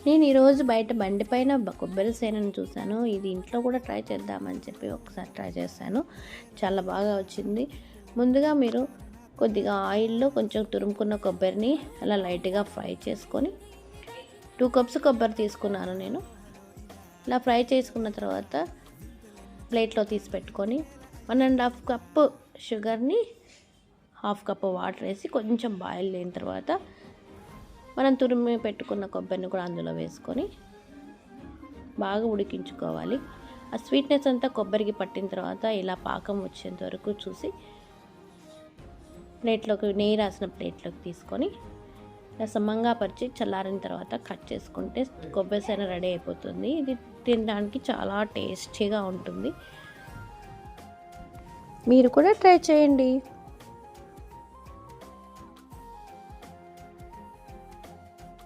నేను ఈరోజు బయట బండి పైన కొబ్బరి సేనని చూశాను. ఇది ఇంట్లో కూడా ట్రై చేద్దామని చెప్పి ఒకసారి ట్రై చేశాను. చాలా బాగా వచ్చింది. ముందుగా మీరు కొద్దిగా ఆయిల్లో కొంచెం తురుముకున్న కొబ్బరిని అలా లైట్గా ఫ్రై చేసుకొని 2 కప్స్ కొబ్బరి తీసుకున్నాను నేను. ఇలా ఫ్రై చేసుకున్న తర్వాత ప్లేట్లో తీసి పెట్టుకొని 1.5 కప్పు షుగర్ని 1/2 కప్పు వాటర్ వేసి కొంచెం బాయిల్ అయిన తర్వాత మనం తురిమి పెట్టుకున్న కొబ్బరిని కూడా అందులో వేసుకొని బాగా ఉడికించుకోవాలి. ఆ స్వీట్నెస్ అంతా కొబ్బరికి పట్టిన తర్వాత ఇలా పాకం వచ్చేంత వరకు చూసి ప్లేట్లోకి నెయ్యి రాసిన ప్లేట్లోకి తీసుకొని సమంగా పరిచి చల్లారిన తర్వాత కట్ చేసుకుంటే కొబ్బరి సేన రెడీ అయిపోతుంది. ఇది తినడానికి చాలా టేస్టీగా ఉంటుంది. మీరు కూడా ట్రై చేయండి.